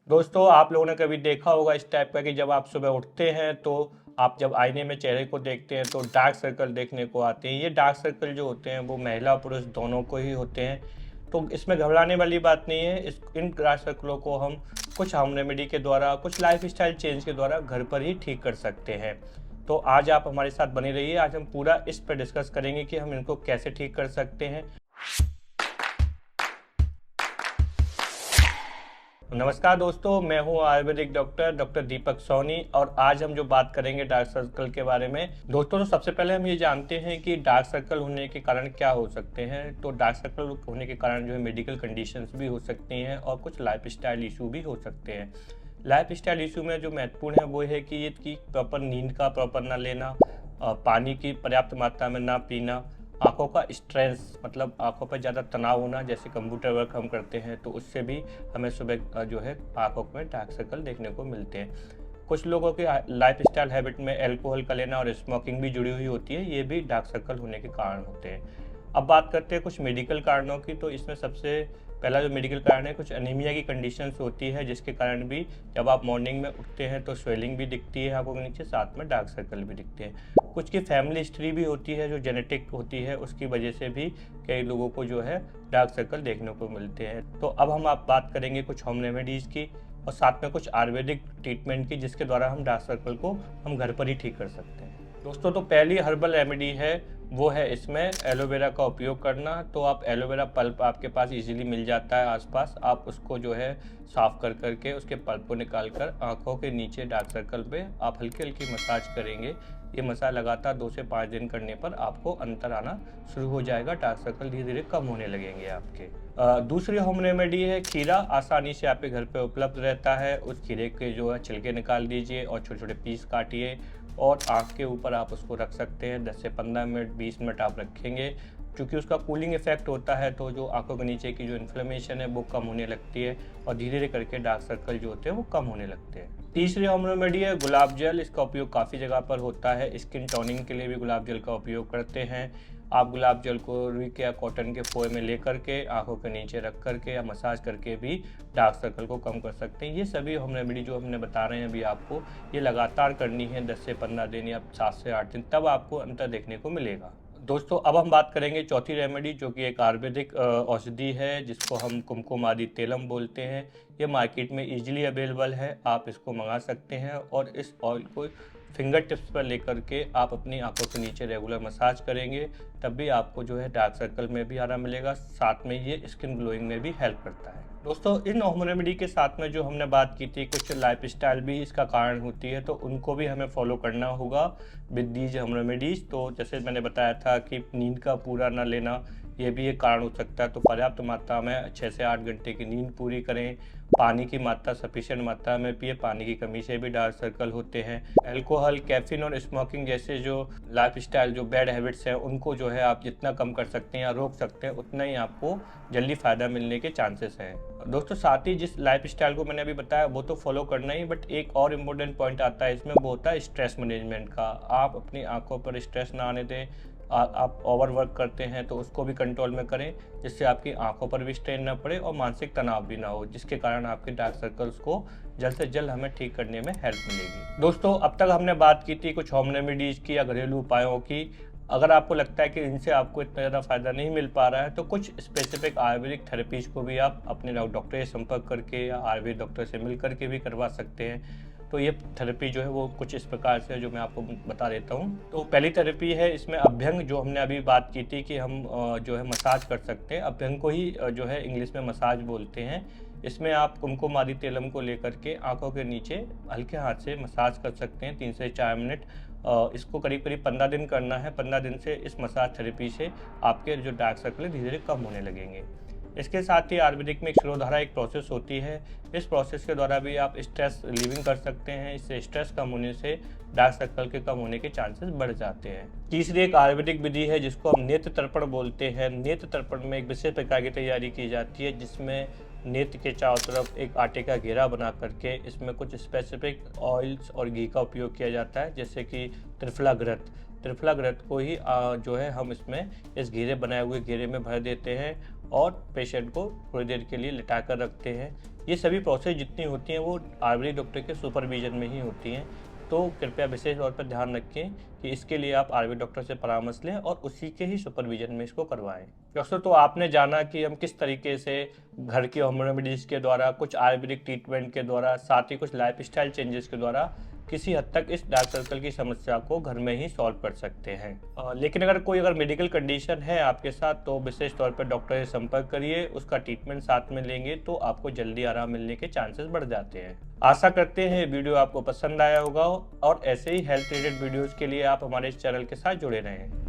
दोस्तों, आप लोगों ने कभी देखा होगा इस टाइप का कि जब आप सुबह उठते हैं तो आप जब आईने में चेहरे को देखते हैं तो डार्क सर्कल देखने को आते हैं। ये डार्क सर्कल जो होते हैं वो महिला पुरुष दोनों को ही होते हैं। तो इसमें घबराने वाली बात नहीं है। इन डार्क सर्कलों को हम कुछ होम रेमेडी के द्वारा, कुछ लाइफस्टाइल चेंज के द्वारा घर पर ही ठीक कर सकते हैं। तो आज आप हमारे साथ बने रहिए। आज हम पूरा इस पर डिस्कस करेंगे कि हम इनको कैसे ठीक कर सकते हैं। नमस्कार दोस्तों, मैं हूं आयुर्वेदिक डॉक्टर डॉक्टर दीपक सोनी और आज हम जो बात करेंगे डार्क सर्कल के बारे में। दोस्तों, तो सबसे पहले हम ये जानते हैं कि डार्क सर्कल होने के कारण क्या हो सकते हैं। तो डार्क सर्कल होने के कारण जो है मेडिकल कंडीशंस भी हो सकती हैं और कुछ लाइफस्टाइल इशू भी हो सकते हैं। लाइफस्टाइल इशू में जो महत्वपूर्ण है वो है कि ये कि प्रॉपर नींद का प्रॉपर ना लेना, पानी की पर्याप्त मात्रा में ना पीना, आँखों का स्ट्रेस मतलब आँखों पर ज़्यादा तनाव होना, जैसे कंप्यूटर वर्क हम करते हैं तो उससे भी हमें सुबह जो है आँखों में डार्क सर्कल देखने को मिलते हैं। कुछ लोगों की लाइफस्टाइल हैबिट में अल्कोहल का लेना और स्मोकिंग भी जुड़ी हुई होती है, ये भी डार्क सर्कल होने के कारण होते हैं। अब बात करते हैं कुछ मेडिकल कारणों की। तो इसमें सबसे पहला जो मेडिकल कारण है, कुछ एनीमिया की कंडीशंस होती है जिसके कारण भी जब आप मॉर्निंग में उठते हैं तो स्वेलिंग भी दिखती है आँखों के नीचे, साथ में डार्क सर्कल भी दिखते हैं। कुछ की फैमिली हिस्ट्री भी होती है जो जेनेटिक होती है, उसकी वजह से भी कई लोगों को जो है डार्क सर्कल देखने को मिलते हैं। तो अब हम आप बात करेंगे कुछ होम रेमेडीज़ की और साथ में कुछ आयुर्वेदिक ट्रीटमेंट की, जिसके द्वारा हम डार्क सर्कल को हम घर पर ही ठीक कर सकते हैं। दोस्तों, तो पहली हर्बल रेमेडी है वो है इसमें एलोवेरा का उपयोग करना। तो आप एलोवेरा पल्प आपके पास इजीली मिल जाता है आसपास, आप उसको जो है साफ़ कर करके उसके पल्प को निकाल कर आँखों के नीचे डार्क सर्कल पे आप हल्की हल्की मसाज करेंगे। ये मसाज लगातार 2 से 5 दिन करने पर आपको अंतर आना शुरू हो जाएगा, डार्क सर्कल धीरे धीरे कम होने लगेंगे आपके। दूसरी होम रेमेडी है खीरा। आसानी से आपके घर पे उपलब्ध रहता है। उस खीरे के जो है छिलके निकाल दीजिए और छोटे छोटे पीस काटिए और आँख के ऊपर आप उसको रख सकते हैं। 10 से 15 मिनट, 20 मिनट आप रखेंगे। क्योंकि उसका कूलिंग इफेक्ट होता है तो जो आंखों के नीचे की जो इन्फ्लेमेशन है वो कम होने लगती है और धीरे धीरे करके डार्क सर्कल जो होते हैं वो कम होने लगते हैं। तीसरी होम रेमेडी है गुलाब जल। इसका उपयोग काफ़ी जगह पर होता है। स्किन टोनिंग के लिए भी गुलाब जल का उपयोग करते हैं। आप गुलाब जल को रुई के या कॉटन के फोए में ले करके आंखों के नीचे रख करके या मसाज करके भी डार्क सर्कल को कम कर सकते हैं। ये सभी होम रेमेडी जो हमने बता रहे हैं अभी आपको, ये लगातार करनी है 10 से 15 दिन या 7 से 8 दिन, तब आपको अंतर देखने को मिलेगा। दोस्तों, अब हम बात करेंगे चौथी रेमेडी, जो कि एक आयुर्वेदिक औषधि है जिसको हम कुमकुम आदि तेलम बोलते हैं। ये मार्केट में इजीली अवेलेबल है, आप इसको मंगा सकते हैं और इस ऑयल को फिंगर टिप्स पर लेकर के आप अपनी आंखों के नीचे रेगुलर मसाज करेंगे, तब भी आपको जो है डार्क सर्कल में भी आराम मिलेगा, साथ में ये स्किन ग्लोइंग में भी हेल्प करता है। दोस्तों, इन होम रेमेडी के साथ में जो हमने बात की थी, कुछ लाइफस्टाइल भी इसका कारण होती है, तो उनको भी हमें फॉलो करना होगा विद दीज होम रेमेडीज़। तो जैसे मैंने बताया था कि नींद का पूरा ना लेना, ये भी एक कारण हो सकता है। तो पर्याप्त मात्रा में 6 से 8 घंटे की नींद पूरी करें। पानी की मात्रा सफिशिएंट मात्रा में पिए, पानी की कमी से भी डार्क सर्कल होते हैं। अल्कोहल, कैफीन और स्मोकिंग जैसे जो लाइफस्टाइल जो बैड हैबिट्स हैं उनको जो है आप जितना कम कर सकते हैं या रोक सकते हैं, उतना ही आपको जल्दी फ़ायदा मिलने के चांसेस हैं। दोस्तों, साथ ही जिस लाइफस्टाइल को मैंने अभी बताया वो तो फॉलो करना ही, बट एक और इम्पोर्टेंट पॉइंट आता है इसमें, वो होता है स्ट्रेस मैनेजमेंट का। आप अपनी आंखों पर स्ट्रेस ना आने दें। आप ओवर वर्क करते हैं तो उसको भी कंट्रोल में करें, जिससे आपकी आंखों पर भी स्ट्रेन ना पड़े और मानसिक तनाव भी ना हो, जिसके कारण आपके डार्क सर्कल्स को जल्द से जल्द हमें ठीक करने में हेल्प मिलेगी। दोस्तों, अब तक हमने बात की थी कुछ होम रेमेडीज़ की या घरेलू उपायों की। अगर आपको लगता है कि इनसे आपको इतना ज़्यादा फ़ायदा नहीं मिल पा रहा है तो कुछ स्पेसिफिक आयुर्वेदिक थेरेपीज़ को भी आप अपने डॉक्टर से संपर्क करके या आयुर्वेद डॉक्टर से मिल करके भी करवा सकते हैं। तो ये थेरेपी जो है वो कुछ इस प्रकार से है जो मैं आपको बता देता हूँ। तो पहली थेरेपी है इसमें अभ्यंग, जो हमने अभी बात की थी कि हम जो है मसाज कर सकते हैं। अभ्यंग को ही जो है इंग्लिश में मसाज बोलते हैं। इसमें आप कुमकुम आदि तेलम को लेकर के आंखों के नीचे हल्के हाथ से मसाज कर सकते हैं 3 से 4 मिनट। इसको करीब करीब 15 दिन करना है। 15 दिन से इस मसाज थेरेपी से आपके जो डार्क सर्कल है धीरे धीरे कम होने लगेंगे। इसके साथ ही आयुर्वेदिक में एक शिरोधारा एक प्रोसेस होती है। इस प्रोसेस के द्वारा भी आप स्ट्रेस रिलीविंग कर सकते हैं। इससे स्ट्रेस कम होने से डार्क सर्कल के कम होने के चांसेस बढ़ जाते हैं। तीसरी एक आयुर्वेदिक विधि है जिसको हम नेत्र तर्पण बोलते हैं। नेत्र तर्पण में एक विशेष प्रकार की तैयारी की जाती है जिसमें नेत्र के चारों तरफ एक आटे का घेरा बना करके इसमें कुछ स्पेसिफिक ऑयल्स और घी का उपयोग किया जाता है, जैसे कि त्रिफला घृत। त्रिफला घृत को ही जो है हम इसमें इस घेरे बनाए हुए घेरे में भर देते हैं और पेशेंट को थोड़ी देर के लिए लिटा कर रखते हैं। ये सभी प्रोसेस जितनी होती हैं वो आयुर्वेदिक डॉक्टर के सुपरविजन में ही होती हैं। तो कृपया विशेष तौर पर ध्यान रखें कि इसके लिए आप आयुर्वेद डॉक्टर से परामर्श लें और उसी के ही सुपरविजन में इसको करवाएं। दोस्तों, तो आपने जाना कि हम किस तरीके से घर की होम रेमेडीज के द्वारा, कुछ आयुर्वेदिक ट्रीटमेंट के द्वारा, साथ ही कुछ लाइफस्टाइल चेंजेस के द्वारा किसी हद तक इस डार्क सर्कल की समस्या को घर में ही सॉल्व कर सकते हैं। लेकिन अगर मेडिकल कंडीशन है आपके साथ तो विशेष तौर पर डॉक्टर से संपर्क करिए, उसका ट्रीटमेंट साथ में लेंगे तो आपको जल्दी आराम मिलने के चांसेस बढ़ जाते हैं। आशा करते हैं वीडियो आपको पसंद आया होगा और ऐसे ही हेल्थ रिलेटेड वीडियोस के लिए आप हमारे इस चैनल के साथ जुड़े रहें।